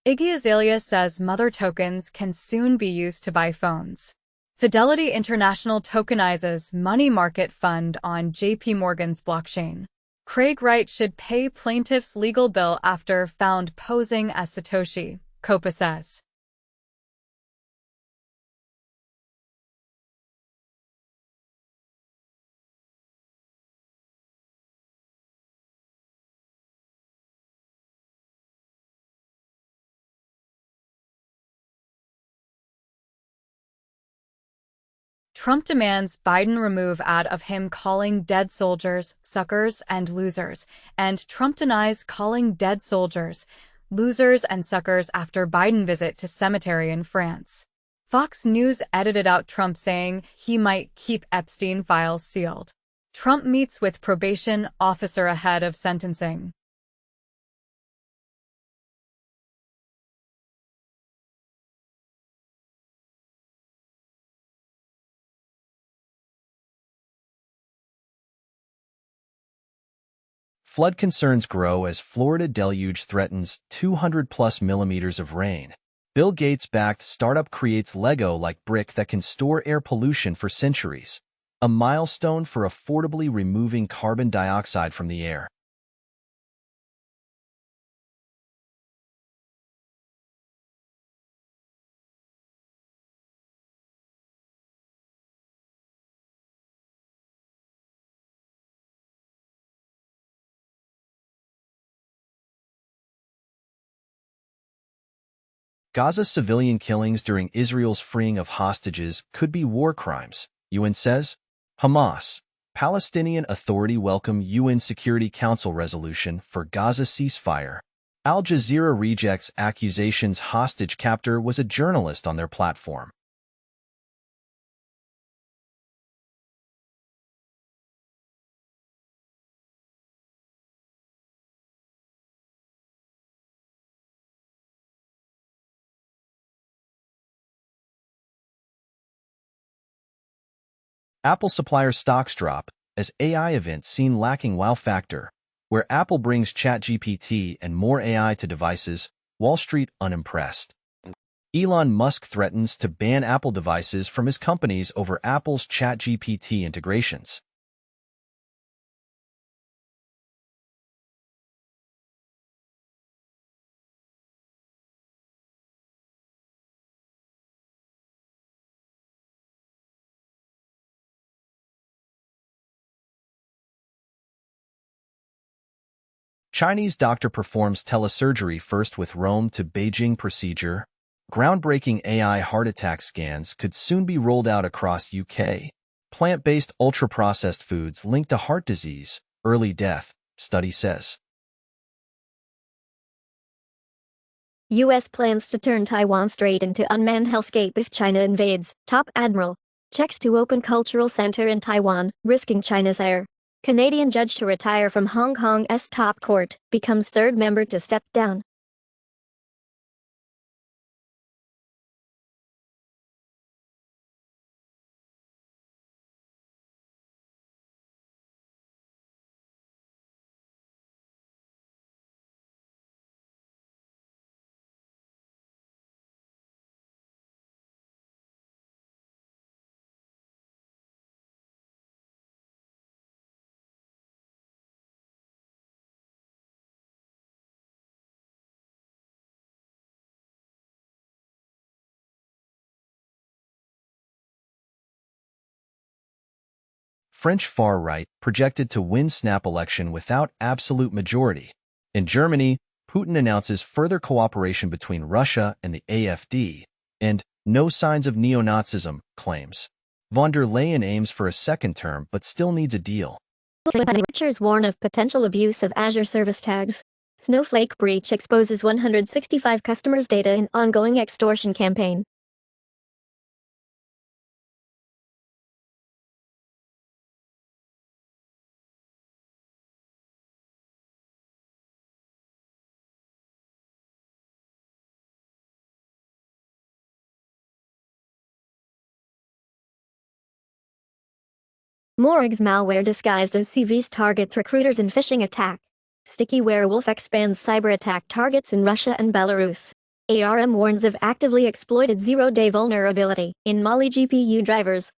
Iggy Azalea says Mother tokens can soon be used to buy phones. Fidelity International tokenizes money market fund on JP Morgan's blockchain. Craig Wright should pay plaintiff's legal bill after found posing as Satoshi, Copa says. Trump demands Biden remove ad of him calling dead soldiers suckers and losers, and Trump denies calling dead soldiers losers and suckers after Biden visit to cemetery in France. Fox News edited out Trump saying he might keep Epstein files sealed. Trump meets with probation officer ahead of sentencing. Flood concerns grow as Florida deluge threatens 200-plus millimeters of rain. Bill Gates-backed startup creates Lego-like brick that can store air pollution for centuries, a milestone for affordably removing carbon dioxide from the air. Gaza's civilian killings during Israel's freeing of hostages could be war crimes, UN says. Hamas, Palestinian Authority welcome UN Security Council resolution for Gaza ceasefire. Al Jazeera rejects accusations hostage captor was a journalist on their platform. Apple supplier stocks drop as AI events seen lacking wow factor. Where Apple brings ChatGPT and more AI to devices, Wall Street unimpressed. Elon Musk threatens to ban Apple devices from his companies over Apple's ChatGPT integrations. Chinese doctor performs telesurgery first with Rome to Beijing procedure. Groundbreaking AI heart attack scans could soon be rolled out across UK. Plant-based ultra-processed foods linked to heart disease, early death, study says. U.S. plans to turn Taiwan Strait into unmanned hellscape if China invades. Top Admiral checks to open cultural center in Taiwan, risking China's ire. Canadian judge to retire from Hong Kong's top court, becomes third member to step down. French far-right projected to win snap election without absolute majority. In Germany, Putin announces further cooperation between Russia and the AfD, and no signs of neo-Nazism, claims. Von der Leyen aims for a second term but still needs a deal. Researchers warn of potential abuse of Azure service tags. Snowflake breach exposes 165 customers' data in ongoing extortion campaign. Morig's malware disguised as CVs targets recruiters in phishing attack. Sticky werewolf expands cyber attack targets in Russia and Belarus. ARM warns of actively exploited zero-day vulnerability in Mali GPU drivers.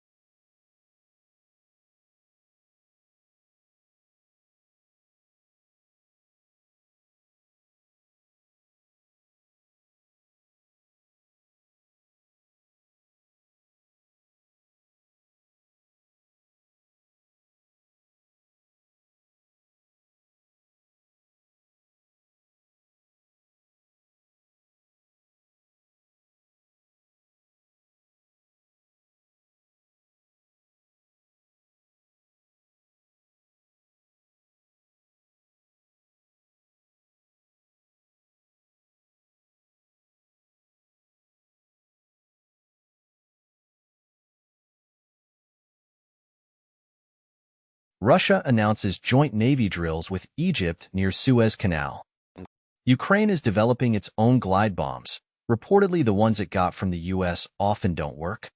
Russia announces joint Navy drills with Egypt near Suez Canal. Ukraine is developing its own glide bombs. Reportedly, the ones it got from the US often don't work.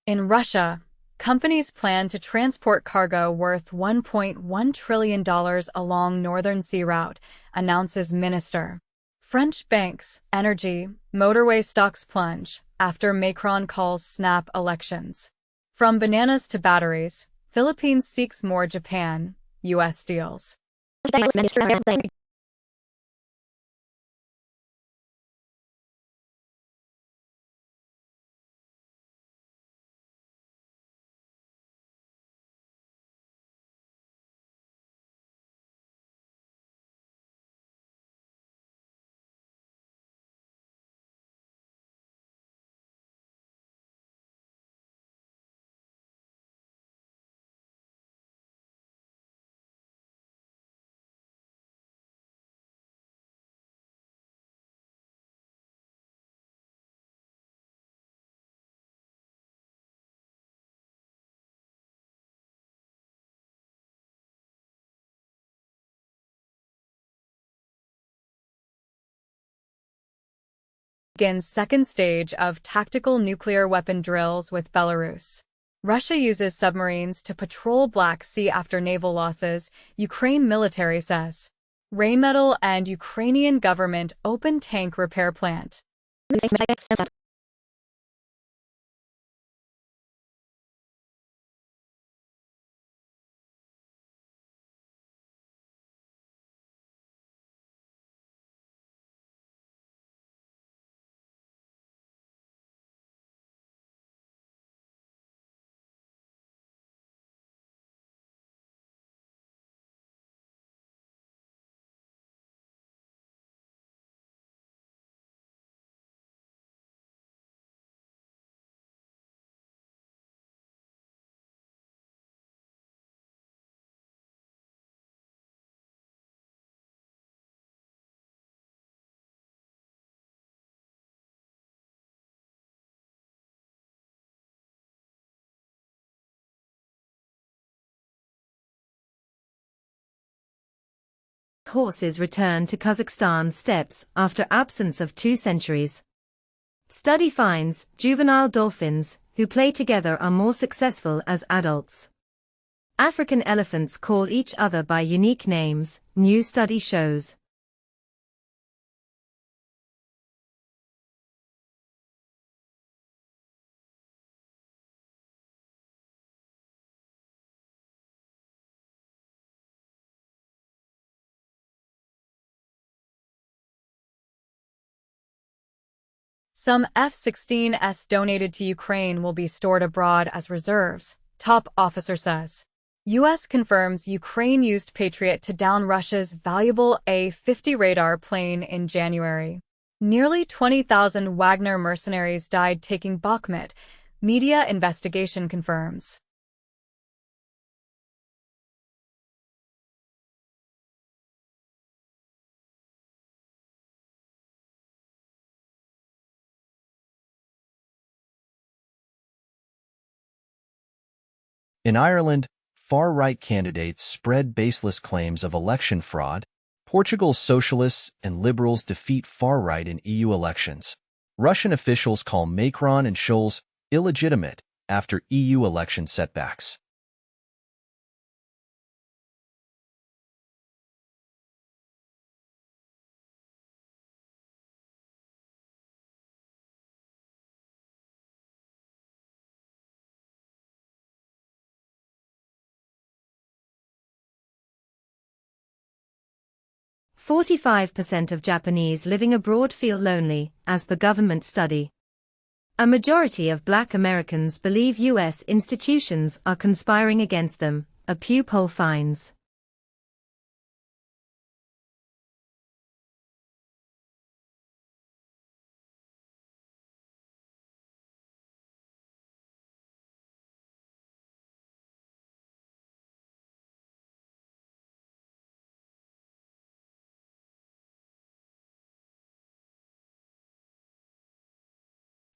In Russia, companies plan to transport cargo worth $1.1 trillion along Northern Sea Route, announces minister. French banks, energy, motorway stocks plunge after Macron calls snap elections. From bananas to batteries, Philippines seeks more Japan, U.S. deals. Begins second stage of tactical nuclear weapon drills with Belarus. Russia uses submarines to patrol Black Sea after naval losses, Ukraine military says. Rheinmetall and Ukrainian government open tank repair plant. Horses return to Kazakhstan steppes after absence of 2 centuries. Study finds juvenile dolphins who play together are more successful as adults. African elephants call each other by unique names, new study shows. Some F-16s donated to Ukraine will be stored abroad as reserves, top officer says. U.S. confirms Ukraine used Patriot to down Russia's valuable A-50 radar plane in January. Nearly 20,000 Wagner mercenaries died taking Bakhmut, media investigation confirms. In Ireland, far-right candidates spread baseless claims of election fraud. Portugal's socialists and liberals defeat far-right in EU elections. Russian officials call Macron and Scholz illegitimate after EU election setbacks. "45% of Japanese living abroad feel lonely, as per government study. A majority of Black Americans believe U.S. institutions are conspiring against them," a Pew poll finds.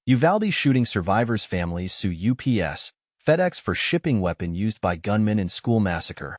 Uvalde shooting survivors' families sue UPS, FedEx for shipping weapon used by gunmen in school massacre.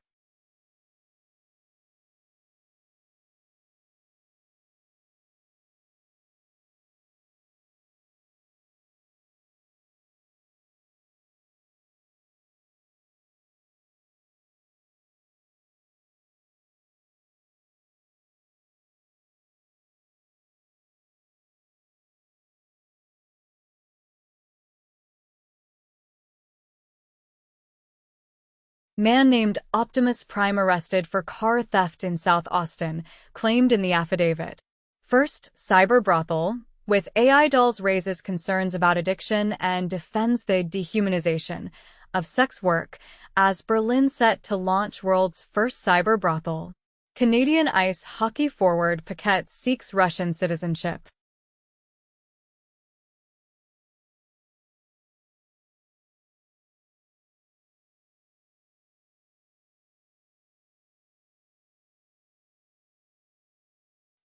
Man named Optimus Prime arrested for car theft in South Austin, claimed in the affidavit. First, cyber brothel, with AI dolls raises concerns about addiction and defends the dehumanization of sex work, as Berlin set to launch world's first cyber brothel. Canadian ice hockey forward Paquette seeks Russian citizenship.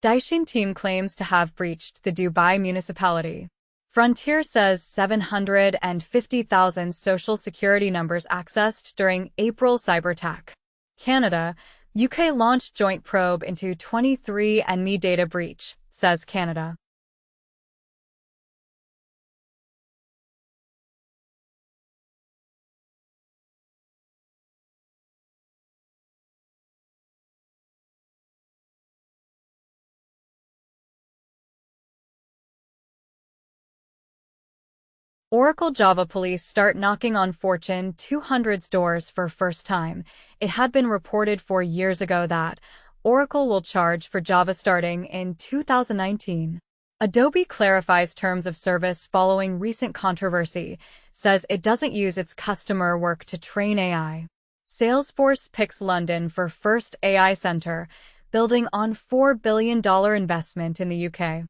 Daishin team claims to have breached the Dubai municipality. Frontier says 750,000 social security numbers accessed during April cyber attack. Canada, UK launched joint probe into 23andMe data breach, says Canada. Oracle Java police start knocking on Fortune 200's doors for first time. It had been reported 4 years ago that Oracle will charge for Java starting in 2019. Adobe clarifies terms of service following recent controversy, says it doesn't use its customer work to train AI. Salesforce picks London for first AI center, building on $4 billion investment in the UK.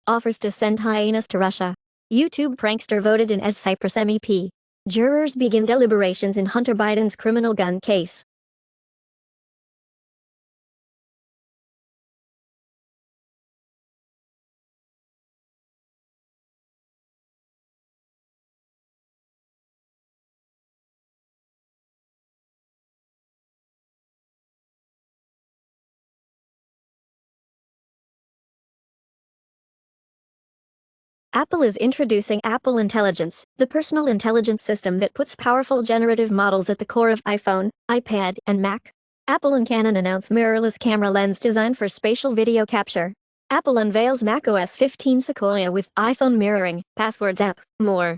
Offers to send hyenas to Russia. YouTube prankster voted in as Cyprus MEP. Jurors begin deliberations in Hunter Biden's criminal gun case. Apple is introducing Apple Intelligence, the personal intelligence system that puts powerful generative models at the core of iPhone, iPad, and Mac. Apple and Canon announce mirrorless camera lens designed for spatial video capture. Apple unveils macOS 15 Sequoia with iPhone mirroring, passwords app, more.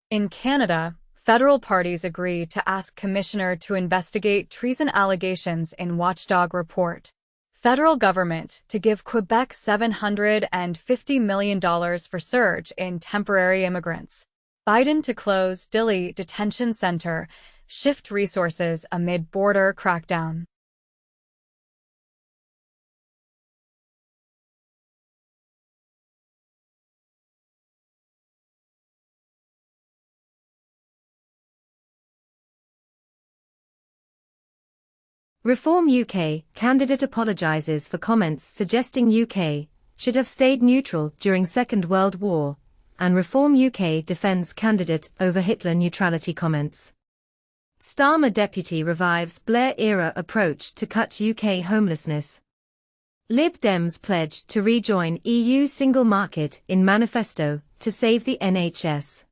In Canada, federal parties agree to ask Commissioner to investigate treason allegations in watchdog report. Federal government to give Quebec $750 million for surge in temporary immigrants. Biden to close Dili detention center, shift resources amid border crackdown. Reform UK candidate apologises for comments suggesting UK should have stayed neutral during Second World War, and Reform UK defends candidate over Hitler neutrality comments. Starmer deputy revives Blair-era approach to cut UK homelessness. Lib Dems pledge to rejoin EU single market in manifesto to save the NHS.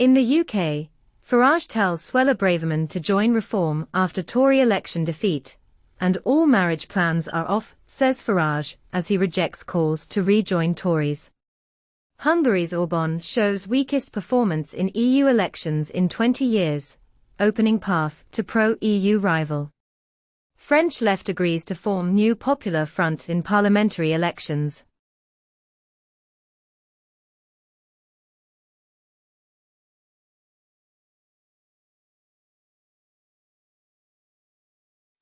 In the UK, Farage tells Suella Braverman to join Reform after Tory election defeat, and all marriage plans are off, says Farage, as he rejects calls to rejoin Tories. Hungary's Orban shows weakest performance in EU elections in 20 years, opening path to pro-EU rival. French left agrees to form new Popular Front in parliamentary elections.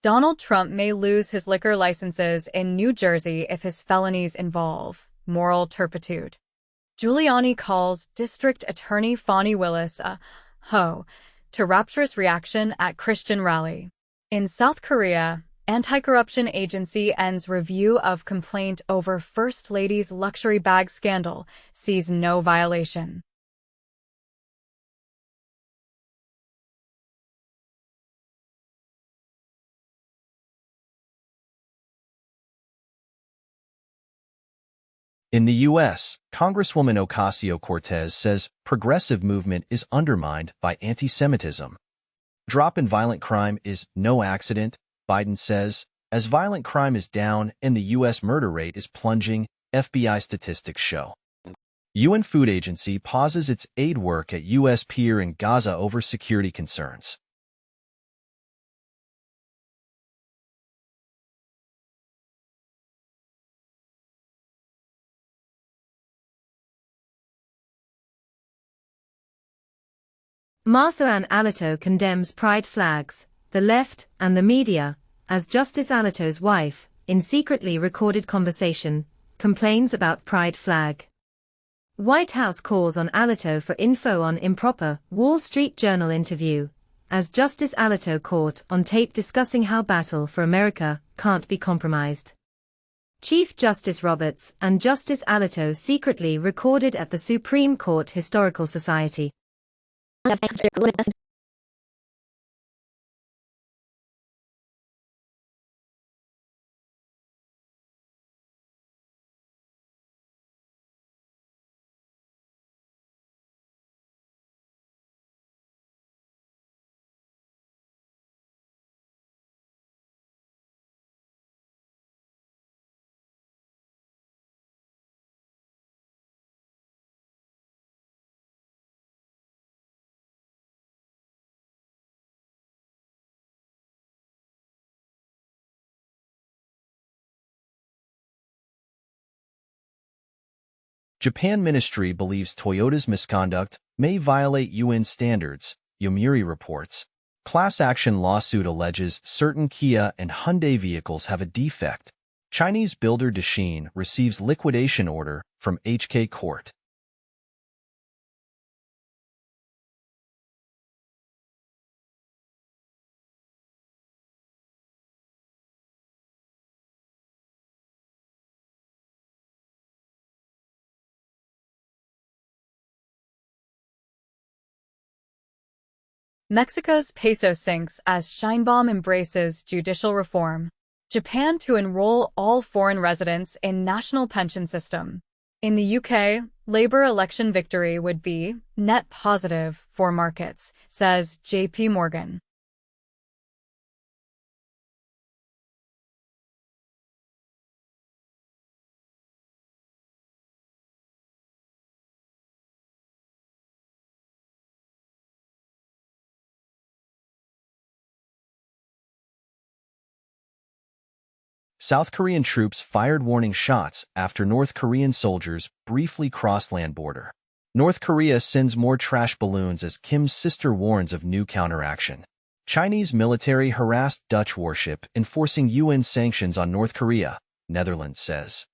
Donald Trump may lose his liquor licenses in New Jersey if his felonies involve moral turpitude. Giuliani calls District Attorney Fani Willis a hoe to rapturous reaction at Christian rally. In South Korea, anti-corruption agency ends review of complaint over First Lady's luxury bag scandal, sees no violation. In the U.S., Congresswoman Ocasio-Cortez says progressive movement is undermined by anti-Semitism. Drop in violent crime is no accident, Biden says, as violent crime is down and the U.S. murder rate is plunging, FBI statistics show. UN Food Agency pauses its aid work at U.S. pier in Gaza over security concerns. Martha Ann Alito condemns pride flags, the left, and the media, as Justice Alito's wife, in secretly recorded conversation, complains about pride flag. White House calls on Alito for info on improper Wall Street Journal interview, as Justice Alito caught on tape discussing how Battle for America can't be compromised. Chief Justice Roberts and Justice Alito secretly recorded at the Supreme Court Historical Society. Japan ministry believes Toyota's misconduct may violate UN standards, Yomiuri reports. Class action lawsuit alleges certain Kia and Hyundai vehicles have a defect. Chinese builder Dashin receives liquidation order from HK Court. Mexico's peso sinks as Sheinbaum embraces judicial reform. Japan to enroll all foreign residents in national pension system. In the UK, Labour election victory would be net positive for markets, says JP Morgan. South Korean troops fired warning shots after North Korean soldiers briefly crossed land border. North Korea sends more trash balloons as Kim's sister warns of new counteraction. Chinese military harassed Dutch warship enforcing UN sanctions on North Korea, Netherlands says.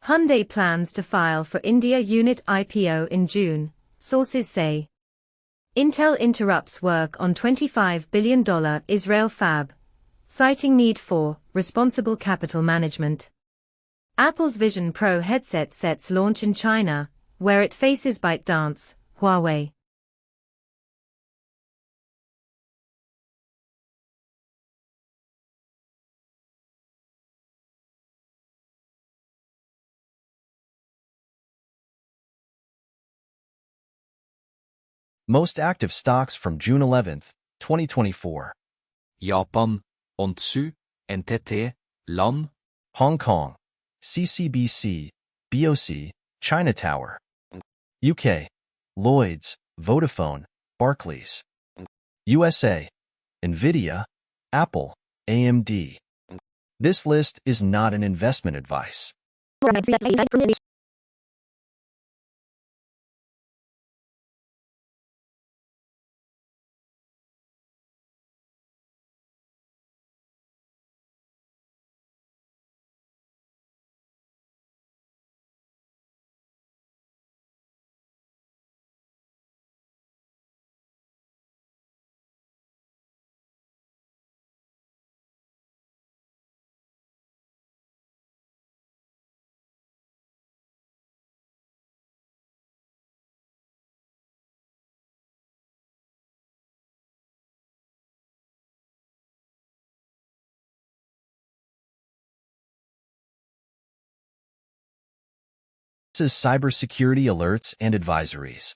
Hyundai plans to file for India unit IPO in June, sources say. Intel interrupts work on $25 billion Israel fab, citing need for responsible capital management. Apple's Vision Pro headset sets launch in China, where it faces ByteDance, Huawei. Most active stocks from June 11, 2024. Japan, Ontsu, NTT, LAN, Hong Kong, CCBC, BOC, China Tower. UK, Lloyds, Vodafone, Barclays. USA, Nvidia, Apple, AMD. This list is not an investment advice. This is cybersecurity alerts and advisories.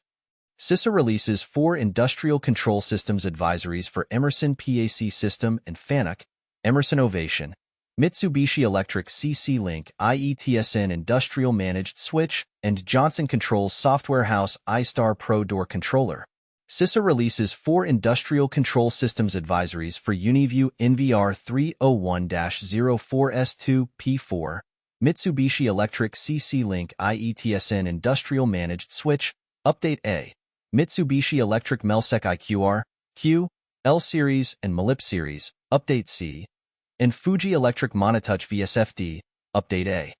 CISA releases 4 industrial control systems advisories for Emerson PAC System and FANUC, Emerson Ovation, Mitsubishi Electric CC-Link IETSN Industrial Managed Switch, and Johnson Controls Software House iStar Pro Door Controller. CISA releases 4 industrial control systems advisories for Uniview NVR 301-04S2 P4, Mitsubishi Electric CC-Link IETSN Industrial Managed Switch, Update A, Mitsubishi Electric Melsec IQR, Q, L Series and Malip Series, Update C, and Fuji Electric Monotouch VSFD, Update A.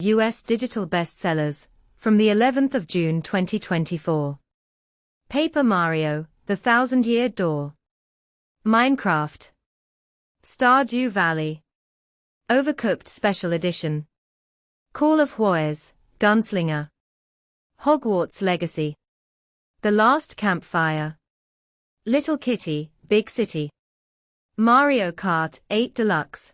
U.S. Digital Bestsellers, from the 11th of June 2024. Paper Mario, The Thousand-Year Door. Minecraft. Stardew Valley. Overcooked Special Edition. Call of Juarez, Gunslinger. Hogwarts Legacy. The Last Campfire. Little Kitty, Big City. Mario Kart 8 Deluxe.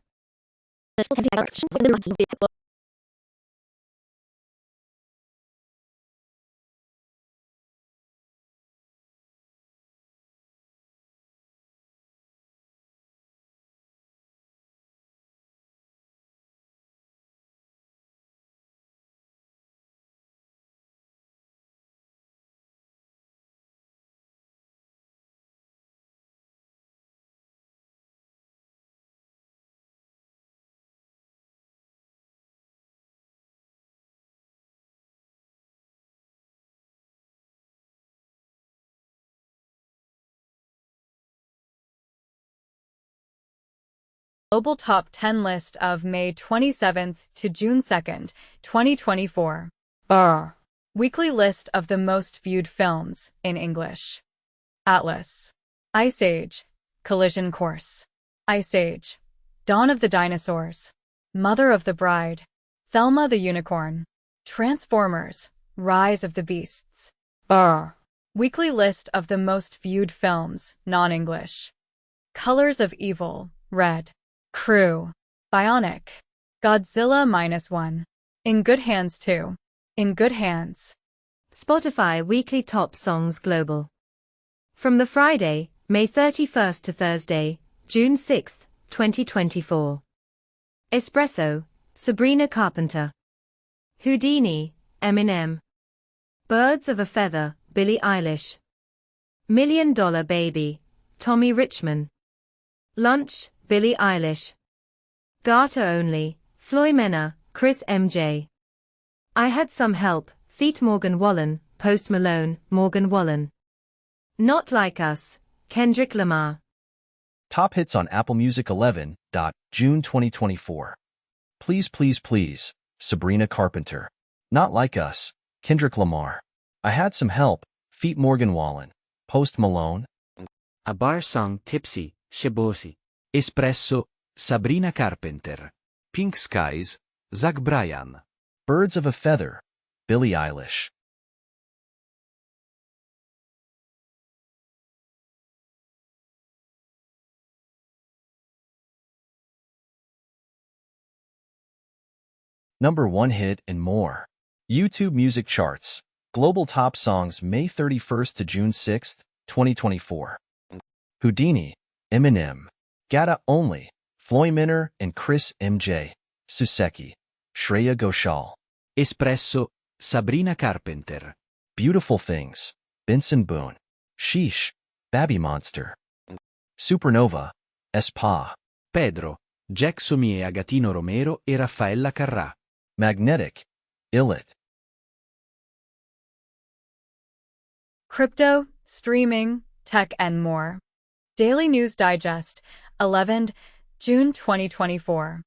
Global Top 10 list of May 27th to June 2nd, 2024. Weekly list of the most viewed films in English. Atlas. Ice Age. Collision Course. Ice Age. Dawn of the Dinosaurs. Mother of the Bride. Thelma the Unicorn. Transformers. Rise of the Beasts. Weekly list of the most viewed films, non-English. Colors of Evil. Red. Crew. Bionic. Godzilla -1. In Good Hands 2. In Good Hands. Spotify Weekly Top Songs Global. From the Friday, May 31st to Thursday, June 6th, 2024. Espresso, Sabrina Carpenter. Houdini, Eminem. Birds of a Feather, Billie Eilish. $1 Million Baby, Tommy Richman. Lunch, Billie Eilish. Garter Only, Floy Mena, Chris MJ. I Had Some Help, feat. Morgan Wallen, Post Malone, Morgan Wallen. Not Like Us, Kendrick Lamar. Top hits on Apple Music 11. June 2024. Please Please Please, Sabrina Carpenter. Not Like Us, Kendrick Lamar. I Had Some Help, feat. Morgan Wallen, Post Malone. A Bar Song Tipsy, Shebosi. Espresso, Sabrina Carpenter. Pink Skies, Zach Bryan. Birds of a Feather, Billie Eilish. Number 1 hit and more. YouTube Music Charts. Global Top Songs May 31st to June 6th, 2024. Houdini, Eminem. Gata Only, Floy Minor and Chris MJ. Suseki, Shreya Ghoshal. Espresso, Sabrina Carpenter. Beautiful Things, Benson Boone. Sheesh, Babby Monster. Supernova, Espa. Pedro, Jack Somie Agatino Romero e Raffaella Carrà. Magnetic, Illit. Crypto, streaming, tech and more. Daily News Digest, 11 June 2024.